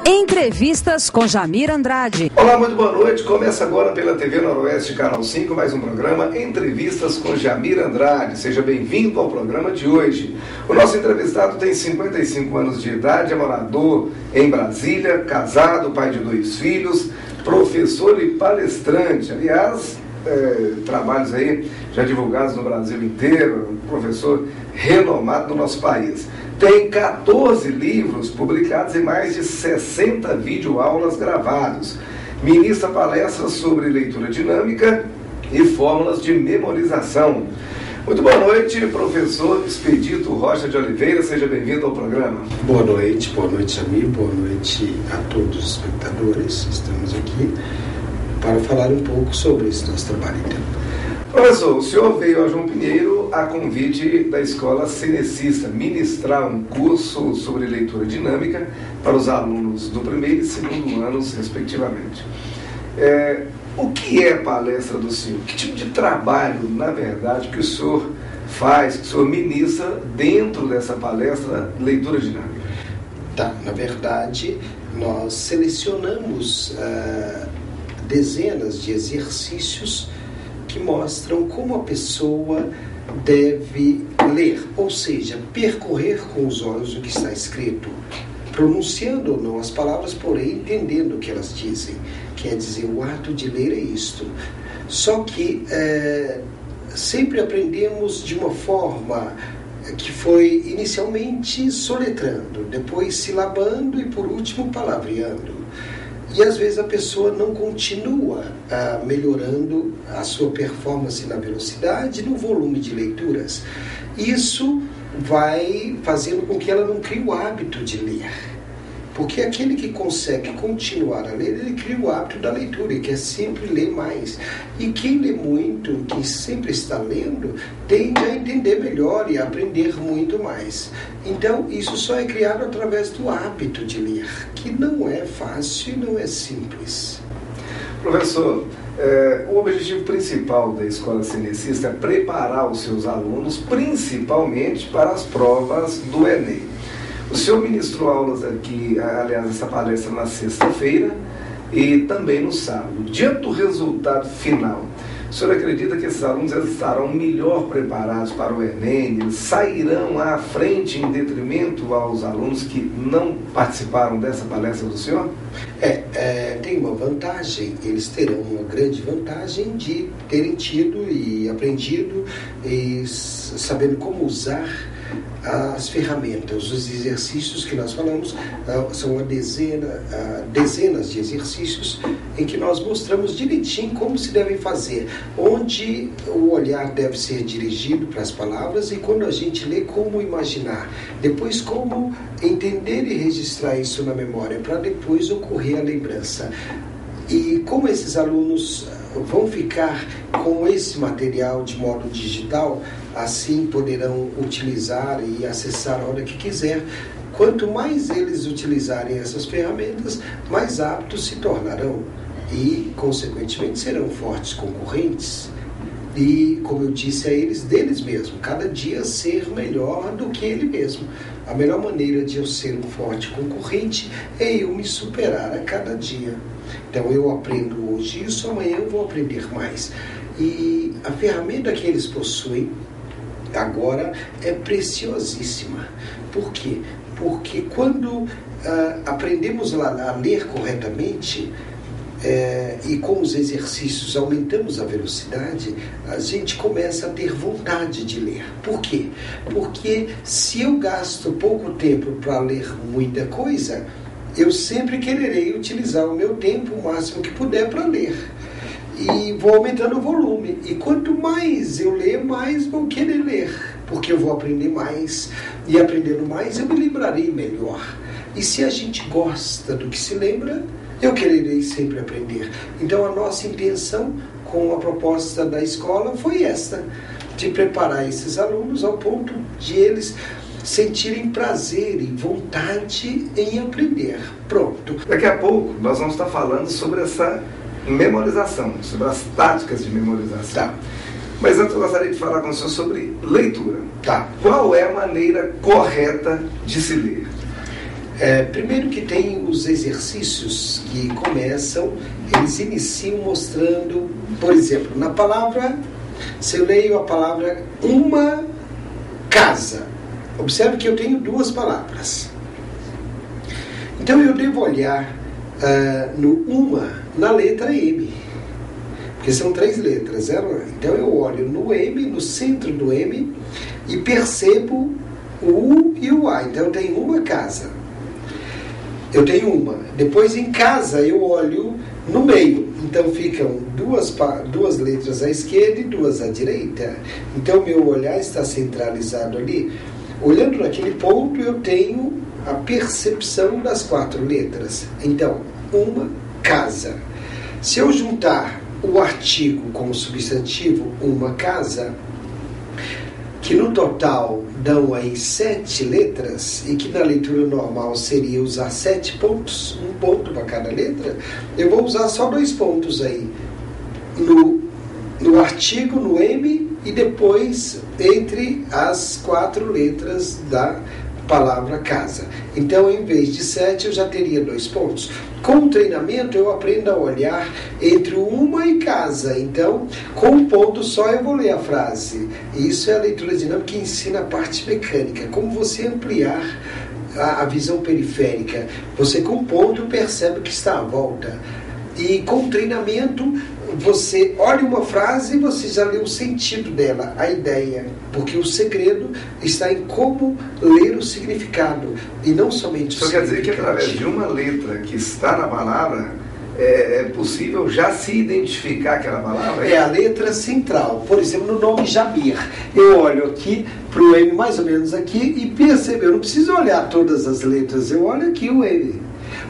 Entrevistas com Jamir Andrade. Olá, muito boa noite. Começa agora pela TV Noroeste, Canal 5, mais um programa Entrevistas com Jamir Andrade. Seja bem-vindo ao programa de hoje. O nosso entrevistado tem 55 anos de idade, é morador em Brasília, casado, pai de 2 filhos, professor e palestrante. Aliás, trabalhos aí já divulgados no Brasil inteiro, um professor renomado no nosso país. Tem 14 livros publicados e mais de 60 videoaulas gravados. Ministra palestras sobre leitura dinâmica e fórmulas de memorização. Muito boa noite, professor Expedito Rocha de Oliveira. Seja bem-vindo ao programa. Boa noite, Jamir. Boa noite a todos os espectadores. Estamos aqui para falar um pouco sobre esse nosso trabalho. Professor, o senhor veio a João Pinheiro a convite da Escola Cenecista ministrar um curso sobre leitura dinâmica para os alunos do primeiro e segundo anos, respectivamente. O que é palestra do senhor? Que tipo de trabalho, na verdade, que o senhor faz, que o senhor ministra dentro dessa palestra leitura dinâmica? Na verdade, nós selecionamos dezenas de exercícios que mostram como a pessoa deve ler, ou seja, percorrer com os olhos o que está escrito, pronunciando ou não as palavras, porém entendendo o que elas dizem. Quer dizer, o ato de ler é isto. Só que sempre aprendemos de uma forma que foi inicialmente soletrando, depois silabando e por último palavreando. E às vezes a pessoa não continua melhorando a sua performance na velocidade e no volume de leituras. Isso vai fazendo com que ela não crie o hábito de ler. Porque aquele que consegue continuar a ler, ele cria o hábito da leitura e quer sempre ler mais. E quem lê muito, quem sempre está lendo, tende a entender melhor e a aprender muito mais. Então, isso só é criado através do hábito de ler, que não é fácil e não é simples. Professor, o objetivo principal da Escola Cenecista é preparar os seus alunos, principalmente para as provas do Enem. O senhor ministrou aulas aqui, aliás, essa palestra na sexta-feira e também no sábado. Diante do resultado final, o senhor acredita que esses alunos estarão melhor preparados para o Enem? Eles sairão à frente em detrimento aos alunos que não participaram dessa palestra do senhor? Tem uma vantagem, eles terão uma grande vantagem de terem tido e aprendido e sabendo como usar as ferramentas, os exercícios que nós falamos, são dezenas de exercícios em que nós mostramos direitinho como se devem fazer, onde o olhar deve ser dirigido para as palavras e quando a gente lê, como imaginar, depois como entender e registrar isso na memória, para depois ocorrer a lembrança. E como esses alunos vão ficar com esse material de modo digital, assim poderão utilizar e acessar a hora que quiser. Quanto mais eles utilizarem essas ferramentas, mais aptos se tornarão e, consequentemente, serão fortes concorrentes. E, como eu disse a eles, deles mesmos, cada dia ser melhor do que ele mesmo. A melhor maneira de eu ser um forte concorrente é eu me superar a cada dia. Então eu aprendo hoje isso, amanhã eu vou aprender mais. E a ferramenta que eles possuem agora é preciosíssima. Por quê? Porque quando aprendemos a ler corretamente, e com os exercícios aumentamos a velocidade, a gente começa a ter vontade de ler. Por quê? Porque se eu gasto pouco tempo para ler muita coisa, eu sempre quererei utilizar o meu tempo o máximo que puder para ler. E vou aumentando o volume. E quanto mais eu ler, mais vou querer ler. Porque eu vou aprender mais. E aprendendo mais, eu me lembrarei melhor. E se a gente gosta do que se lembra, eu quererei sempre aprender. Então a nossa intenção com a proposta da escola foi esta, de preparar esses alunos ao ponto de eles sentirem prazer e vontade em aprender. Pronto. Daqui a pouco nós vamos estar falando sobre essa memorização, sobre as táticas de memorização. Mas antes eu gostaria de falar com o senhor sobre leitura. Qual é a maneira correta de se ler? Primeiro que tem os exercícios que começam, eles iniciam mostrando, por exemplo, na palavra, se eu leio a palavra uma casa, observe que eu tenho duas palavras. Então eu devo olhar no uma, na letra M, porque são 3 letras. Então eu olho no M, no centro do M, e percebo o U e o A. Então eu tenho uma casa. Eu tenho uma. Depois em casa eu olho no meio. Então ficam duas letras à esquerda e 2 à direita. Então meu olhar está centralizado ali. Olhando naquele ponto eu tenho a percepção das 4 letras. Então, uma casa. Se eu juntar o artigo com o substantivo uma casa, que no total dão aí 7 letras, e que na leitura normal seria usar 7 pontos, um ponto para cada letra, eu vou usar só 2 pontos aí, no artigo, no M, e depois entre as 4 letras da palavra casa. Então, em vez de 7, eu já teria 2 pontos. Com o treinamento, eu aprendo a olhar entre uma e casa. Então, com um ponto só, eu vou ler a frase. E isso é a leitura dinâmica que ensina a parte mecânica. Como você ampliar a visão periférica. Você, com um ponto, percebe que está à volta. E com o treinamento, você olha uma frase e você já lê o sentido dela, a ideia. Porque o segredo está em como ler o significado e não somente o significado. Isso quer dizer que através de uma letra que está na palavra, é possível já se identificar aquela palavra? É a letra central. Por exemplo, no nome Jamir. Eu olho aqui para o M, mais ou menos aqui, e percebo. Eu não preciso olhar todas as letras, eu olho aqui o M.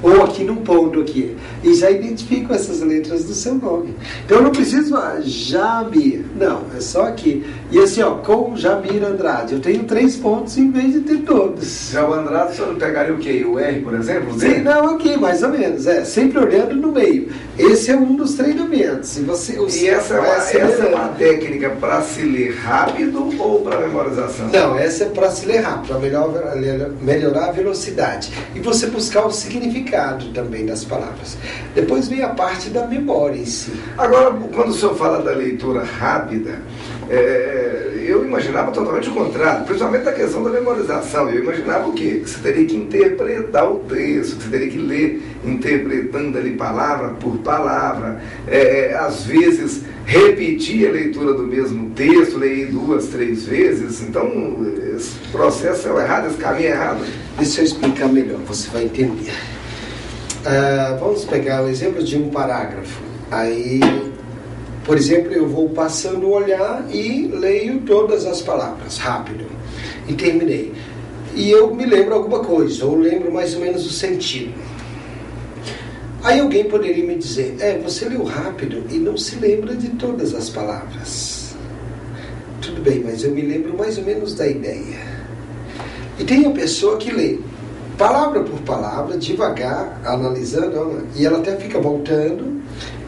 Ou aqui num ponto aqui. E já identifico essas letras do seu nome. Então eu não preciso Jamir. Não, é só aqui. E assim, com Jamir Andrade. Eu tenho 3 pontos em vez de ter todos. Já o Andrade, o senhor pegaria o quê? O R, por exemplo? Sim, não, aqui, mais ou menos. Sempre olhando no meio. Esse é um dos treinamentos. E essa é uma técnica para se ler rápido ou para memorização? Não, essa é para se ler rápido, para melhorar a velocidade. E você buscar o significado também das palavras. Depois vem a parte da memória em si. Agora, quando o senhor fala da leitura rápida, eu imaginava totalmente o contrário, principalmente da questão da memorização. Eu imaginava o quê? Que você teria que interpretar o texto, que você teria que ler interpretando ali palavra por palavra, às vezes repetir a leitura do mesmo texto, ler 2, 3 vezes. Então, esse processo é errado, esse caminho é errado. Deixa eu explicar melhor, você vai entender. Vamos pegar o exemplo de um parágrafo. Aí, por exemplo, eu vou passando o olhar e leio todas as palavras, rápido. E terminei. E eu me lembro alguma coisa, ou lembro mais ou menos o sentido. Aí alguém poderia me dizer, você leu rápido e não se lembra de todas as palavras. Tudo bem, mas eu me lembro mais ou menos da ideia. E tem a pessoa que lê palavra por palavra, devagar, analisando, e ela até fica voltando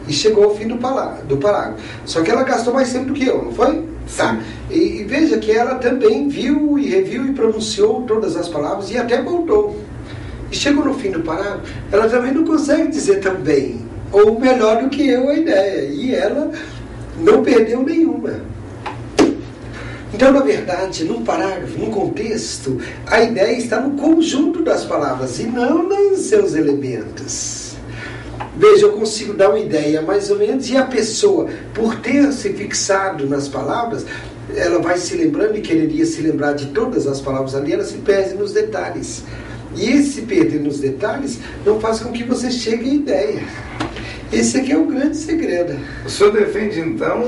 e chegou ao fim do parágrafo. Só que ela gastou mais tempo do que eu, não foi? Tá. E veja que ela também viu e reviu e pronunciou todas as palavras e até voltou. E chegou no fim do parágrafo, ela também não consegue dizer tão bem, ou melhor do que eu a ideia. E ela não perdeu nenhuma. Então, na verdade, num parágrafo, num contexto, a ideia está no conjunto das palavras e não nos seus elementos. Veja, eu consigo dar uma ideia mais ou menos, e a pessoa, por ter se fixado nas palavras, ela vai se lembrando e quereria se lembrar de todas as palavras ali, ela se perde nos detalhes. E esse perder nos detalhes não faz com que você chegue à ideia. Esse aqui é o grande segredo. O senhor defende, então,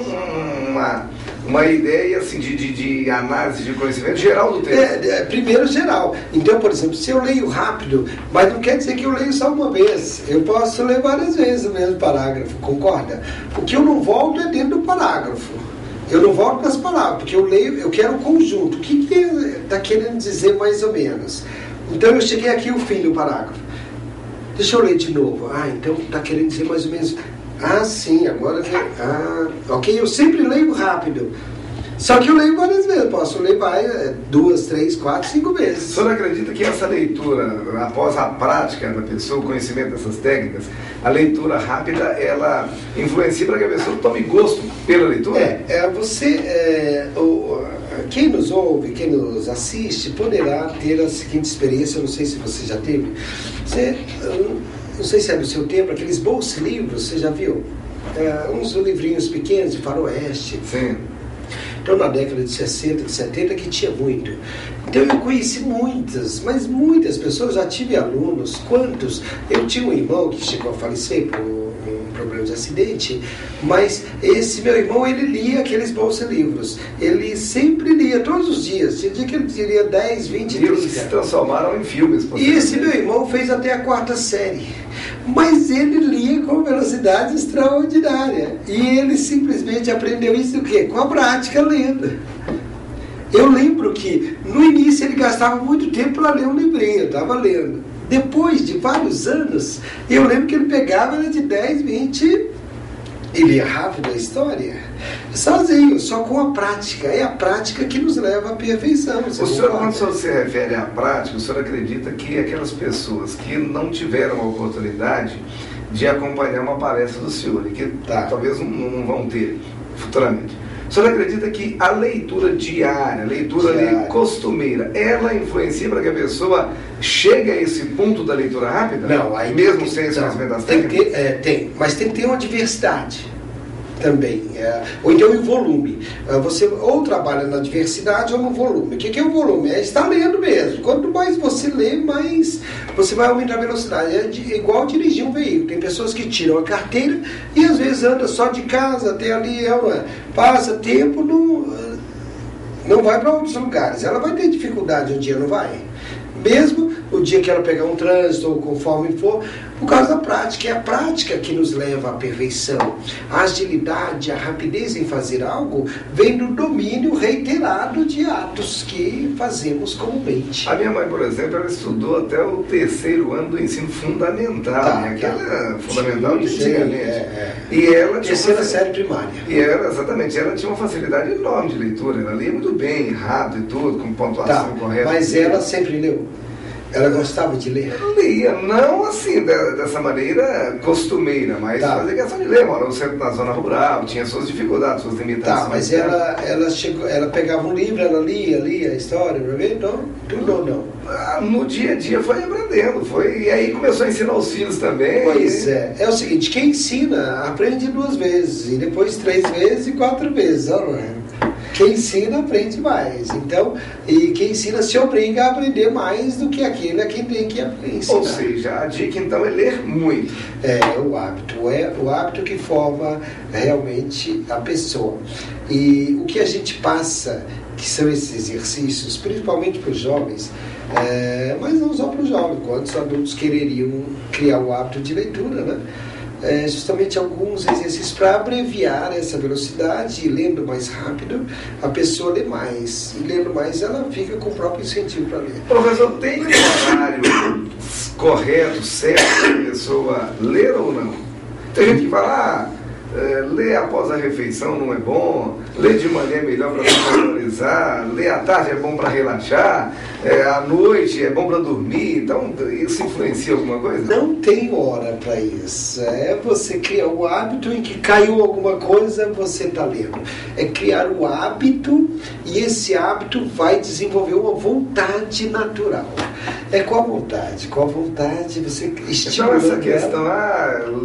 uma ideia assim, de análise de conhecimento geral do texto? Primeiro geral. Então, por exemplo, se eu leio rápido, mas não quer dizer que eu leio só uma vez. Eu posso ler várias vezes o mesmo parágrafo, concorda? O que eu não volto é dentro do parágrafo. Eu não volto nas palavras, porque eu leio, eu quero o conjunto. O que está querendo dizer mais ou menos? Então eu cheguei aqui ao fim do parágrafo. Deixa eu ler de novo. Então está querendo dizer mais ou menos... sim, agora... ok, eu sempre leio rápido. Só que eu leio várias vezes, posso ler 2, 3, 4, 5 vezes. O senhor acredita que essa leitura, após a prática da pessoa, o conhecimento dessas técnicas, a leitura rápida, ela influencia para que a pessoa tome gosto pela leitura? Quem nos ouve, quem nos assiste, poderá ter a seguinte experiência, eu não sei se você já teve. Não sei se é do seu tempo, aqueles bolsa-livros, você já viu? Uns livrinhos pequenos de faroeste. Sim. Então, na década de 60, de 70, que tinha muito. Então, eu conheci mas muitas pessoas, já tive alunos, quantos? Eu tinha um irmão que chegou a falecer por um problema de acidente, mas esse meu irmão, ele lia aqueles bolsa-livros. Ele sempre lia, todos os dias. Tinha dia que ele lia 10, 20, 30. Livros que se transformaram em filmes. E esse meu irmão fez até a 4ª série. Mas ele lia com velocidade extraordinária. E ele simplesmente aprendeu isso do quê? Com a prática lendo. Eu lembro que no início ele gastava muito tempo para ler um livrinho, eu estava lendo. Depois de vários anos, eu lembro que ele pegava de 10, 20 e lia rápido a história. Sozinho, só com a prática. É a prática que nos leva à perfeição. O senhor, quando se refere à prática, o senhor acredita que aquelas pessoas que não tiveram a oportunidade de acompanhar uma palestra do senhor, e que talvez não vão ter futuramente, o senhor acredita que a leitura diária, a leitura ali costumeira, ela influencia para que a pessoa chegue a esse ponto da leitura rápida? Não, aí mesmo sem esse conhecimento das técnicas? Tem, mas tem que ter uma diversidade também, ou então em volume. Você ou trabalha na diversidade ou no volume. O que é o volume? É estar lendo mesmo. Quanto mais você lê, mais você vai aumentar a velocidade. É igual dirigir um veículo. Tem pessoas que tiram a carteira e às vezes anda só de casa até ali, passa tempo, não vai para outros lugares. Ela vai ter dificuldade um dia, não vai? Mesmo o dia que ela pegar um trânsito ou conforme for, por causa da prática. É a prática que nos leva à perfeição. A agilidade, a rapidez em fazer algo vem do domínio reiterado de atos que fazemos comumente. A minha mãe, por exemplo, ela estudou até o 3º ano do ensino fundamental, aquela fundamental de antigamente. E ela tinha 3ª série primária. E exatamente, ela tinha uma facilidade enorme de leitura, ela lia muito bem, rápido e tudo, com pontuação correta. Mas ela sempre leu. Ela gostava de ler? Lia, não assim, dessa maneira costumeira, mas fazia questão de ler. Morava sempre na zona rural, tinha suas dificuldades, suas limitações. Mas ela pegava um livro, ela lia a história, para ver? Não, tudo ou não? No dia a dia foi aprendendo, e aí começou a ensinar os filhos também. Pois é o seguinte, quem ensina aprende 2 vezes, e depois 3 vezes e 4 vezes, não é? Quem ensina aprende mais. Então, e quem ensina se obriga a aprender mais do que aquele a quem tem que ensinar. Ou seja, a dica então é ler muito. É o hábito que forma realmente a pessoa. E o que a gente passa, que são esses exercícios, principalmente para os jovens, mas não só para os jovens, quantos adultos quereriam criar o hábito de leitura, né? Justamente alguns exercícios para abreviar essa velocidade, e lendo mais rápido, a pessoa lê mais. E lendo mais, ela fica com o próprio incentivo para ler. Professor, tem um horário correto, certo, para a pessoa ler ou não? Tem gente que fala, ler após a refeição não é bom, ler de manhã é melhor para valorizar, ler à tarde é bom para relaxar, à noite é bom para dormir. Então isso influencia alguma coisa? Não tem hora para isso. Você criar o hábito em que caiu alguma coisa, você está lendo. É criar o hábito, e esse hábito vai desenvolver uma vontade natural. Com a vontade você estimula. Então essa questão,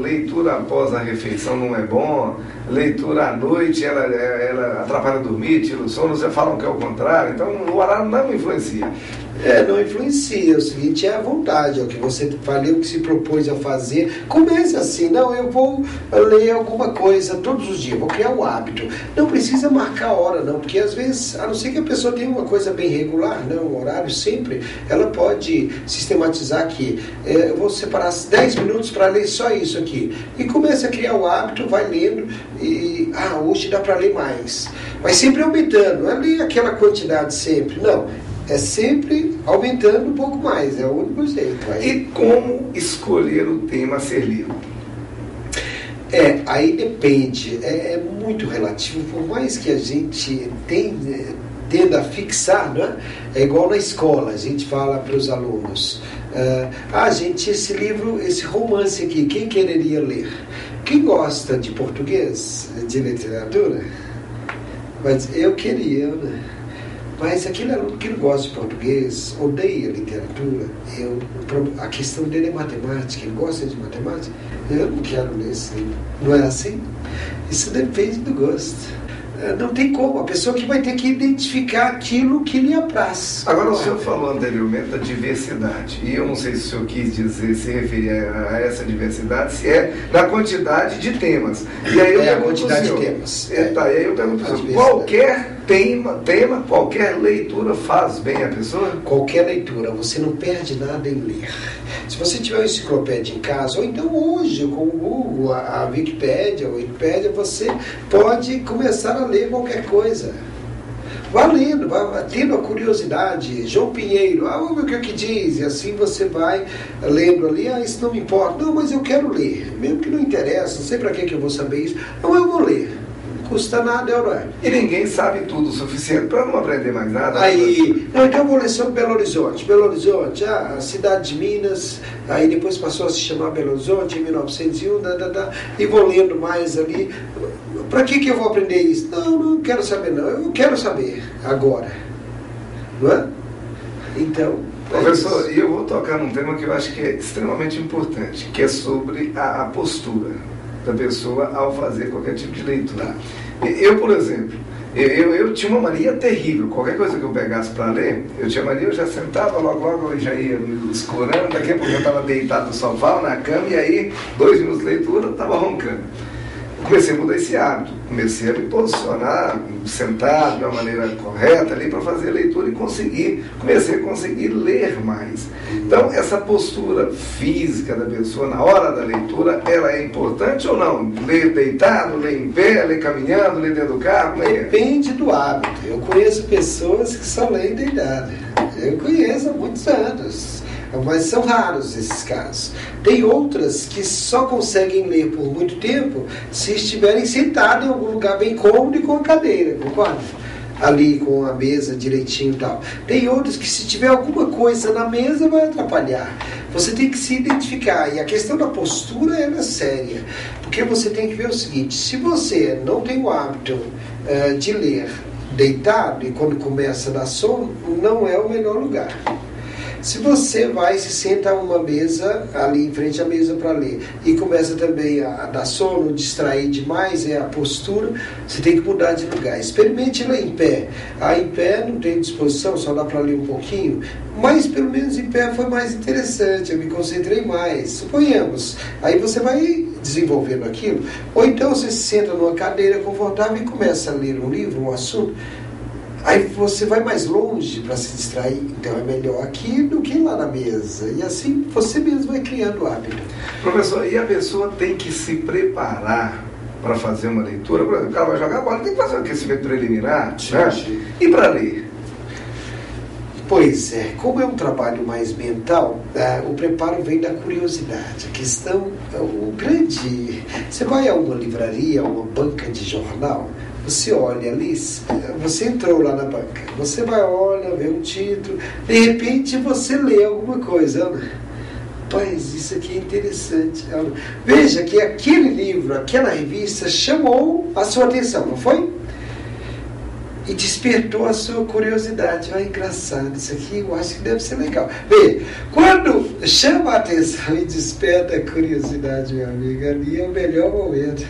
leitura após a refeição não é bom, leitura à noite ela atrapalha dormir, tira o sono, você falam que é o contrário, então o horário não influencia. Não influencia. O seguinte, é a vontade, é o que você vai ler, o que se propôs a fazer. Comece assim, eu vou ler alguma coisa todos os dias, vou criar um hábito. Não precisa marcar a hora, não, porque às vezes, a não ser que a pessoa tenha uma coisa bem regular, um horário sempre, ela pode sistematizar que eu vou separar 10 minutos para ler só isso aqui. E comece a criar o hábito, vai lendo, e hoje dá para ler mais. Mas sempre aumentando, não é ler aquela quantidade sempre, não. É sempre aumentando um pouco mais, é o único jeito. E como escolher o tema a ser lido? Aí depende, é muito relativo, por mais que a gente tenda a fixar, né? É igual na escola, a gente fala para os alunos, gente, esse livro, esse romance aqui, quem quereria ler? Quem gosta de português, de literatura? Mas eu queria, né? Mas aquele aluno que não gosta de português, odeia literatura, a questão dele é matemática, ele gosta de matemática, eu não quero ler esse livro. Não é assim? Isso depende do gosto. Não tem como, a pessoa que vai ter que identificar aquilo que lhe apraz. Agora, o senhor falou anteriormente da diversidade, e eu não sei se o senhor quis dizer, se referir a essa diversidade, se é da quantidade de temas. E aí eu a quantidade de temas. E aí eu pergunto para o senhor, qualquer tema, qualquer leitura faz bem a pessoa? Qualquer leitura, você não perde nada em ler. Se você tiver uma enciclopédia em casa, ou então hoje, com o Google, a Wikipédia, você pode começar a ler qualquer coisa. Vá lendo, vá tendo a curiosidade. João Pinheiro, vamos ver o que diz. E assim você vai lendo ali, isso não me importa. Não, mas eu quero ler. Mesmo que não interessa, não sei para que eu vou saber isso. Não, eu vou ler. Não custa nada, não é? E ninguém sabe tudo o suficiente para não aprender mais nada. Então eu vou ler sobre Belo Horizonte. Belo Horizonte, a cidade de Minas, aí depois passou a se chamar Belo Horizonte, em 1901, e vou lendo mais ali. Para que eu vou aprender isso? Não quero saber não, eu quero saber agora. Não é? Então... Professor, e eu vou tocar num tema que eu acho que é extremamente importante, que é sobre a postura da pessoa ao fazer qualquer tipo de leitura. Eu, por exemplo, eu tinha uma mania terrível. Qualquer coisa que eu pegasse para ler, eu tinha mania, eu já sentava, logo eu já ia me escorando, daqui a pouco eu estava deitado no sofá, na cama, e aí, 2 minutos de leitura, eu estava roncando. Comecei a mudar esse hábito, comecei a me posicionar, sentado de uma maneira correta ali para fazer a leitura e comecei a conseguir ler mais. Então, essa postura física da pessoa na hora da leitura, ela é importante ou não? Ler deitado, ler em pé, ler caminhando, ler dentro do carro? Depende do hábito. Eu conheço pessoas que só leem deitado. Eu conheço há muitos anos. Mas são raros esses casos. Tem outras que só conseguem ler por muito tempo se estiverem sentados em algum lugar bem cômodo e com a cadeira, concorda? Ali com a mesa direitinho e tal. Tem outros que se tiver alguma coisa na mesa vai atrapalhar. Você tem que se identificar. E a questão da postura ela é séria. Porque você tem que ver o seguinte, se você não tem o hábito de ler deitado e quando começa a dar sono, não é o melhor lugar. Se você vai, se senta a uma mesa, ali em frente à mesa para ler, e começa também a dar sono, distrair demais, a postura, você tem que mudar de lugar. Experimente ler em pé. Em pé não tem disposição, só dá para ler um pouquinho, mas pelo menos em pé foi mais interessante, eu me concentrei mais. Suponhamos, aí você vai desenvolvendo aquilo, ou então você se senta numa cadeira confortável e começa a ler um livro, um assunto. Aí você vai mais longe para se distrair, então é melhor aqui do que lá na mesa. E assim você mesmo vai criando o hábito. Professor, e a pessoa tem que se preparar para fazer uma leitura? Por exemplo, o cara vai jogar bola, tem que fazer um aquecimento preliminar, né? E para ler? Pois é, como é um trabalho mais mental, o preparo vem da curiosidade. A questão, você vai a uma livraria, a uma banca de jornal, você olha ali, você entrou lá na banca, você vai, olha, vê um título, de repente você lê alguma coisa. Rapaz, isso aqui é interessante. Veja que aquele livro, aquela revista chamou a sua atenção, não foi? E despertou a sua curiosidade. Engraçado, isso aqui eu acho que deve ser legal. Vê, quando chama a atenção e desperta a curiosidade, meu amigo, ali é o melhor momento.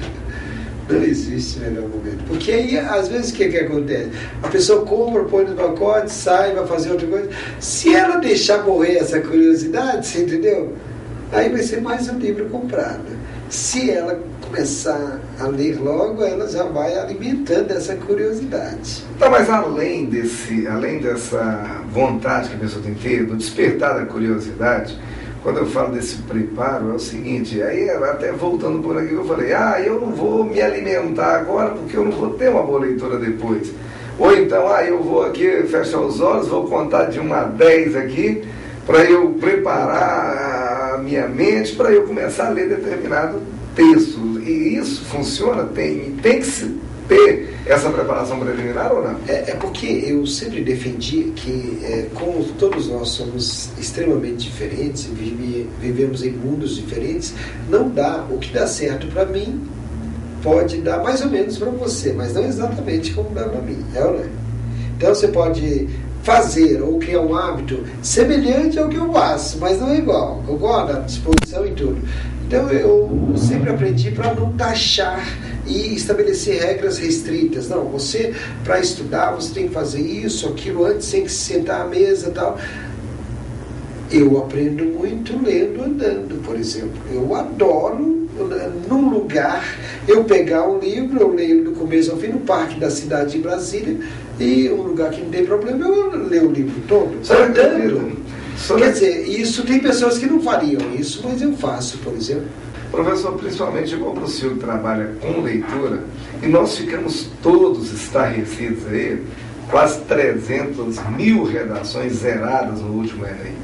Não existe melhor momento. Porque aí, às vezes, o que acontece? A pessoa compra, põe no pacote, sai, vai fazer outra coisa. Se ela deixar morrer essa curiosidade, você entendeu? Aí vai ser mais um livro comprado. Se ela começar a ler logo, ela já vai alimentando essa curiosidade. Tá, mas além dessa vontade que a pessoa tem que ter, do despertar da curiosidade, quando eu falo desse preparo, é o seguinte, aí até voltando por aqui que eu falei, eu não vou me alimentar agora porque eu não vou ter uma boa leitura depois. Ou então, eu vou aqui fechar os olhos, vou contar de 1 a 10 aqui, para eu preparar a minha mente, para eu começar a ler determinado texto. E isso funciona? Tem que se ter essa preparação preliminar ou não? É porque eu sempre defendi que, como todos nós somos extremamente diferentes, vivemos em mundos diferentes, não dá. O que dá certo para mim pode dar mais ou menos para você, mas não exatamente como dá para mim, é ou não é? Então você pode fazer ou criar um hábito semelhante ao que eu faço, mas não é igual. Concorda? Disposição e tudo. Então eu sempre aprendi para não taxar e estabelecer regras restritas. Não, você, para estudar, você tem que fazer isso, aquilo, antes tem que se sentar à mesa e tal. Eu aprendo muito lendo, andando, por exemplo. Eu adoro, num lugar, eu pegar um livro, eu leio do começo ao fim, no Parque da Cidade de Brasília, e um lugar que não tem problema, eu leio o livro todo, andando. Quer dizer, isso tem pessoas que não fariam isso, mas eu faço, por exemplo. Professor, principalmente como o senhor trabalha com leitura, e nós ficamos todos estarrecidos aí, quase 300 mil redações zeradas no último Enem.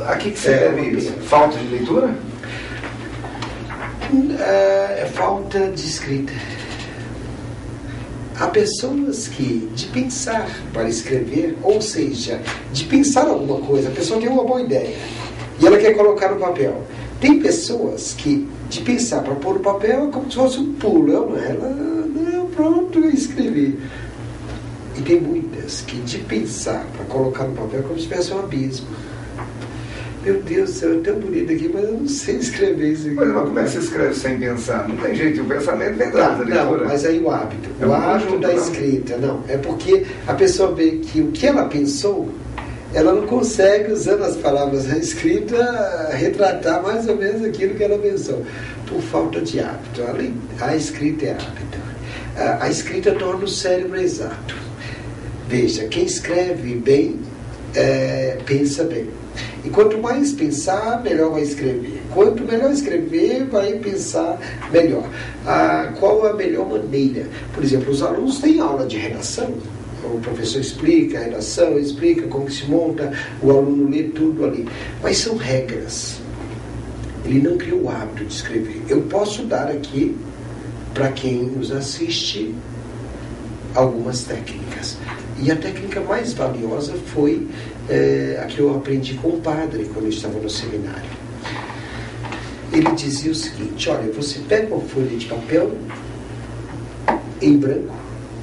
A que se deve isso? Falta de leitura? É falta de escrita. Há pessoas que, de pensar para escrever, ou seja, de pensar alguma coisa, a pessoa tem uma boa ideia e ela quer colocar no papel. Tem pessoas que, de pensar para pôr no papel, é como se fosse um pulo. Não, pronto, eu escrevi. E tem muitas que, de pensar para colocar no papel, é como se tivesse um abismo. Meu Deus do céu, é tão bonito aqui, mas eu não sei escrever isso aqui. Mas como é que você escreve sem pensar? Não tem jeito, o pensamento vem da leitura. Não, mas aí o hábito. É o hábito da escrita, não. É porque a pessoa vê que o que ela pensou, ela não consegue, usando as palavras da escrita, retratar mais ou menos aquilo que ela pensou. Por falta de hábito. A escrita é hábito. A escrita torna o cérebro exato. Veja, quem escreve bem, pensa bem. E quanto mais pensar, melhor vai escrever. Quanto melhor escrever, vai pensar melhor. Qual a melhor maneira? Por exemplo, os alunos têm aula de redação. O professor explica a redação, explica como que se monta, o aluno lê tudo ali. Mas são regras. Ele não criou o hábito de escrever. Eu posso dar aqui, para quem nos assiste, algumas técnicas. E a técnica mais valiosa foi a que eu aprendi com o padre quando eu estava no seminário. Ele dizia o seguinte: olha, você pega uma folha de papel em branco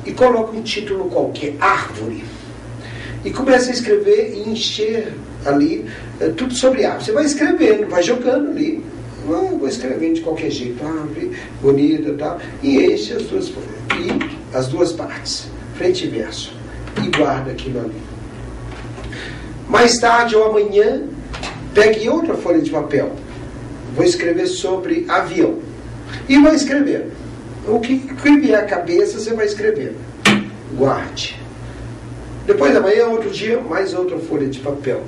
e coloca um título qualquer, árvore, e começa a escrever e encher ali tudo sobre árvore. Você vai escrevendo, vai jogando ali. Vou escrevendo de qualquer jeito, árvore, bonita e tal, e enche as duas partes, frente e verso, e guarda aquilo ali. Mais tarde ou amanhã, pegue outra folha de papel. Vou escrever sobre avião. E vai escrever. O que vier à cabeça, você vai escrever. Guarde. Depois da manhã, outro dia, mais outra folha de papel.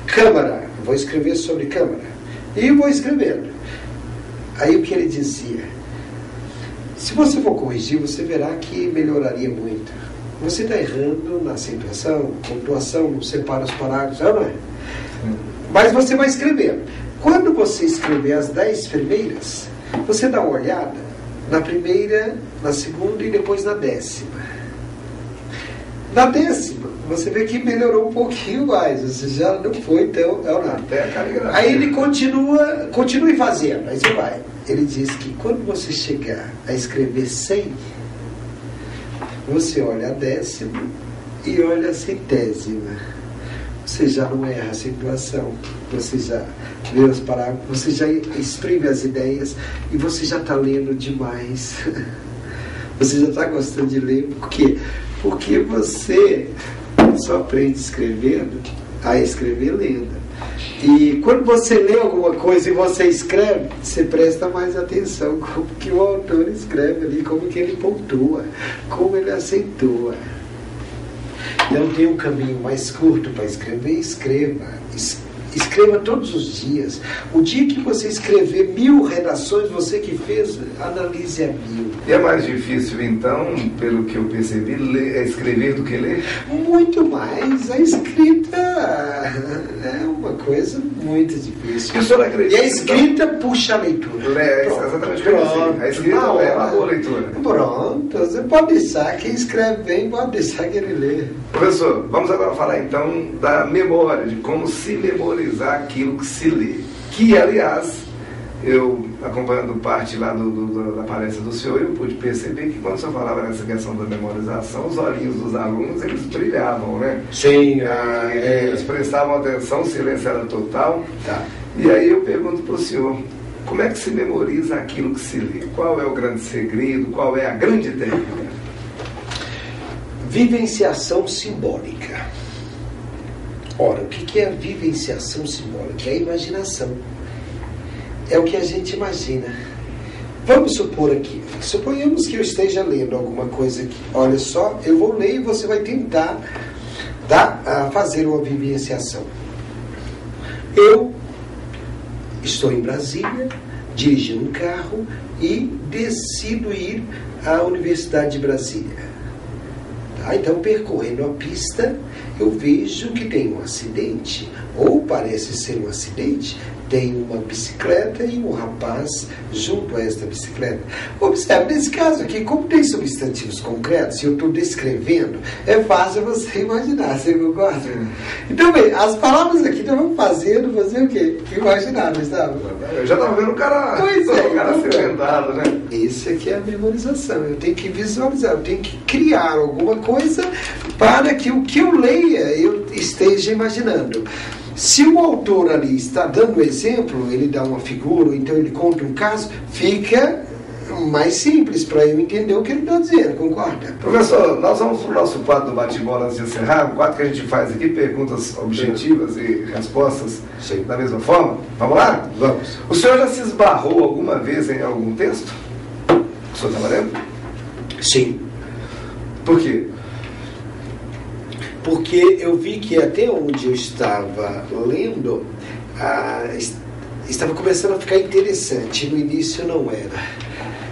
Câmara. Vou escrever sobre câmara. E vou escrevendo. Aí o que ele dizia? Se você for corrigir, você verá que melhoraria muito. Você está errando na acentuação, pontuação, não separa os parágrafos, não é? Mas você vai escrever. Quando você escrever as 10 primeiras, você dá uma olhada na primeira, na segunda e depois na 10ª. Na 10ª, você vê que melhorou um pouquinho mais, você já não foi tão... Aí ele continue fazendo, aí você vai. Ele diz que quando você chegar a escrever 100, você olha a 10ª e olha a 100ª. Você já não erra a acentuação, você já lê os parágrafos, você já exprime as ideias e você já está lendo demais. Você já está gostando de ler. Por quê? Porque você só aprende escrevendo a escrever lendo. E quando você lê alguma coisa e você escreve, você presta mais atenção como que o autor escreve ali, como que ele pontua, como ele acentua. Então tem um caminho mais curto para escrever, escreva. Escreva todos os dias. O dia que você escrever 1000 redações, você que fez, analise a 1000. E é mais difícil, então, pelo que eu percebi, escrever do que ler? Muito mais. A escrita é uma coisa muito difícil. E o senhor acredita? E a escrita puxa a leitura. É exatamente o que eu disse. A escrita é uma boa leitura. Pronto. Você pode deixar. Quem escreve bem, pode deixar que ele lê. Professor, vamos agora falar então da memória, de como se memorizar aquilo que se lê. Que, aliás, eu, acompanhando parte lá da palestra do senhor, eu pude perceber que quando o senhor falava nessa questão da memorização, os olhinhos dos alunos, eles brilhavam, né? Sim. Eles prestavam atenção, o silêncio era total. Tá. E aí eu pergunto para o senhor, como é que se memoriza aquilo que se lê? Qual é o grande segredo? Qual é a grande técnica? Vivenciação simbólica. Ora, o que é a vivenciação simbólica? É a imaginação. É o que a gente imagina. Vamos supor aqui, suponhamos que eu esteja lendo alguma coisa aqui. Olha só, eu vou ler e você vai tentar fazer uma vivenciação. Eu estou em Brasília, dirigindo um carro e decido ir à Universidade de Brasília. Então, percorrendo a pista, eu vejo que tem um acidente, ou parece ser um acidente. Tem uma bicicleta e um rapaz junto a esta bicicleta. Observe, nesse caso aqui, como tem substantivos concretos, e eu estou descrevendo, é fácil você imaginar, você concorda? Então, bem, as palavras aqui nós vamos fazer o quê? Imaginar, não estava? Eu já estava vendo o cara acidentado, né? Esse aqui é a memorização. Eu tenho que visualizar, eu tenho que criar alguma coisa para que o que eu leia, eu esteja imaginando. Se o autor ali está dando exemplo, ele dá uma figura, ou então ele conta um caso, fica mais simples para eu entender o que ele está dizendo, concorda? Professor, nós vamos para o nosso quadro do bate-bola antes de encerrar, um quadro que a gente faz aqui, perguntas objetivas e respostas da mesma forma. Vamos lá? Vamos. O senhor já se esbarrou alguma vez em algum texto? O senhor está lendo? Sim. Por quê? Porque eu vi que até onde eu estava lendo, estava começando a ficar interessante. No início não era.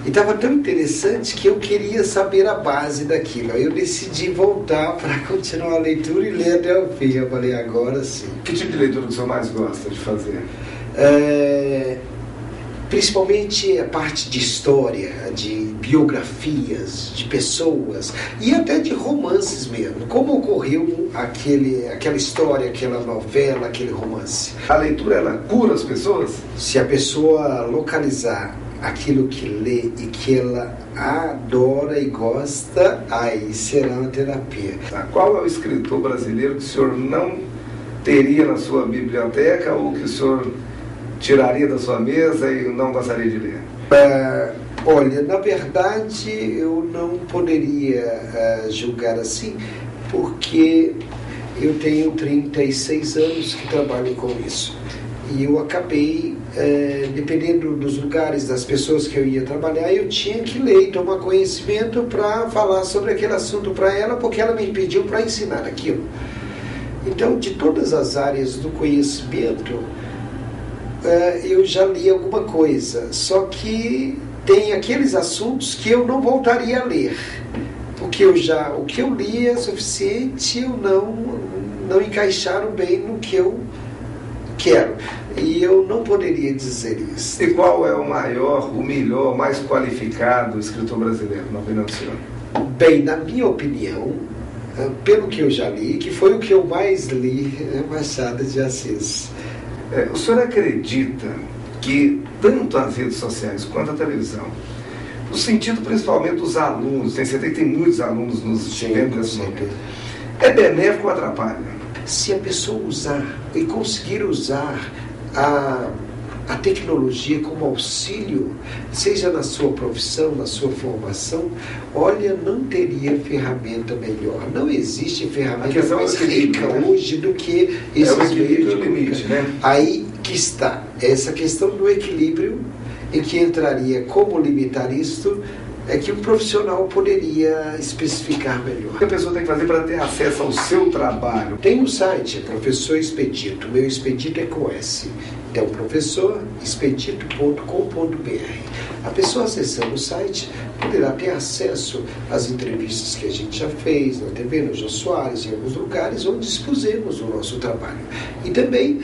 E estava tão interessante que eu queria saber a base daquilo. Aí eu decidi voltar para continuar a leitura e ler até o fim. Eu falei, agora sim. Que tipo de leitura o senhor mais gosta de fazer? Principalmente a parte de história, de biografias, de pessoas e até de romances mesmo. Como ocorreu aquela história, aquela novela, aquele romance. A leitura, ela cura as pessoas? Se a pessoa localizar aquilo que lê e que ela adora e gosta, aí será uma terapia. Qual é o escritor brasileiro que o senhor não teria na sua biblioteca ou que o senhor tiraria da sua mesa e não gostaria de ler? Olha, na verdade eu não poderia julgar assim, porque eu tenho 36 anos que trabalho com isso. E eu acabei, dependendo dos lugares, das pessoas que eu ia trabalhar, eu tinha que ler e tomar conhecimento para falar sobre aquele assunto para ela, porque ela me pediu para ensinar aquilo. Então, de todas as áreas do conhecimento, eu já li alguma coisa, só que tem aqueles assuntos que eu não voltaria a ler, porque o que eu li é suficiente, eu não encaixaram bem no que eu quero, e eu não poderia dizer isso. E qual é o maior, o melhor, o mais qualificado escritor brasileiro, na opinião do senhor? Bem, na minha opinião, pelo que eu já li, que foi o que eu mais li, é Machado de Assis. O senhor acredita que tanto as redes sociais quanto a televisão, no sentido principalmente dos alunos, tem muitos alunos nos vendo nesse momento, é benéfico ou atrapalha? Se a pessoa usar e conseguir usar a tecnologia como auxílio, seja na sua profissão, na sua formação, olha, não teria ferramenta melhor. Não existe ferramenta mais rica hoje do que esses meios de limite, né? Aí que está essa questão do equilíbrio, em que entraria como limitar isto que um profissional poderia especificar melhor. O que a pessoa tem que fazer para ter acesso ao seu trabalho? Tem um site, Professor Expedito. Meu Expedito é com S. Então, professorexpedito.com.br. A pessoa acessando o site poderá ter acesso às entrevistas que a gente já fez na TV, no Jô Soares, em alguns lugares onde expusemos o nosso trabalho. E também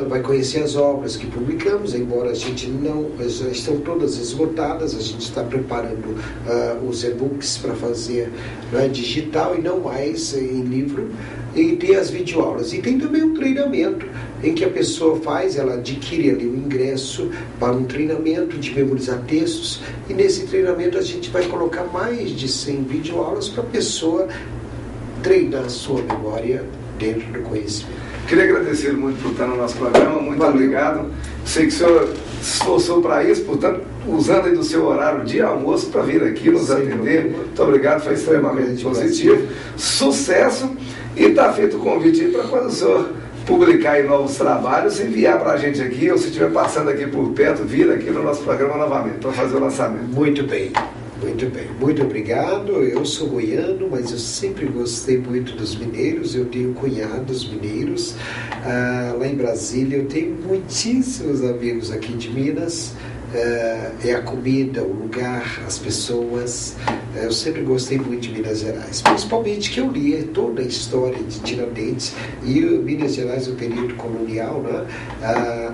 vai conhecer as obras que publicamos, embora a gente não, já estão todas esgotadas, a gente está preparando os e-books para fazer digital e não mais em livro. E tem as videoaulas. E tem também um treinamento em que a pessoa ela adquire ali um ingresso para um treinamento de memorizar textos, e nesse treinamento a gente vai colocar mais de 100 videoaulas para a pessoa treinar a sua memória dentro do conhecimento. Queria agradecer muito por estar no nosso programa, muito obrigado. Sei que o senhor se esforçou para isso, portanto, usando aí do seu horário de almoço para vir aqui nos atender. Muito obrigado, foi extremamente positivo. Sucesso, e está feito o convite aí para quando o senhor publicar aí novos trabalhos, enviar para a gente aqui, ou se estiver passando aqui por perto, vir aqui no nosso programa novamente para fazer o lançamento. Muito bem. Muito bem, muito obrigado. Eu sou goiano, mas eu sempre gostei muito dos mineiros. Eu tenho cunhados mineiros lá em Brasília. Eu tenho muitíssimos amigos aqui de Minas. É a comida, o lugar, as pessoas. Eu sempre gostei muito de Minas Gerais, principalmente que eu li toda a história de Tiradentes e Minas Gerais no período colonial, né?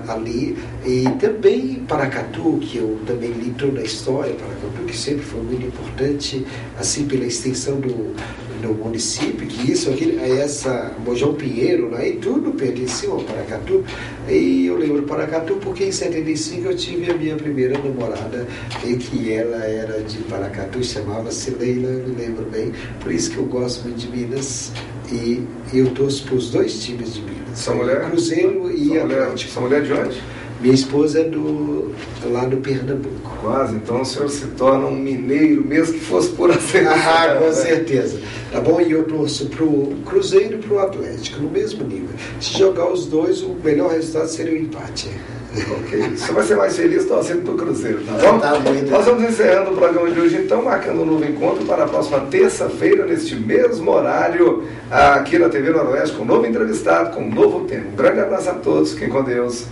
Ali, e também Paracatu, que eu também li toda a história, Paracatu, que sempre foi muito importante, assim, pela extensão do município, que isso aqui, essa Mojão Pinheiro, né, e tudo pertencia ao Paracatu. E eu lembro Paracatu porque em 75 eu tive a minha primeira namorada, e que ela era de Paracatu, chamava-se Leila, eu me lembro bem. Por isso que eu gosto muito de Minas, e eu torço para os dois times de Minas. Sua mulher? Cruzeiro e Atlético. Sua mulher de onde? Minha esposa é lá do Pernambuco. Quase, então o senhor se torna um mineiro, mesmo que fosse por acerto. Com certeza. Tá bom? E eu torço pro Cruzeiro e pro Atlético, no mesmo nível. Se jogar os dois, o melhor resultado seria o empate. Ok, você vai ser mais feliz torcendo pro Cruzeiro, tá bom? Tá bom, então. Nós vamos encerrando o programa de hoje, então, marcando um novo encontro para a próxima terça-feira, neste mesmo horário, aqui na TV Noroeste, com um novo entrevistado, com um novo tema. Um grande abraço a todos, fiquem com Deus.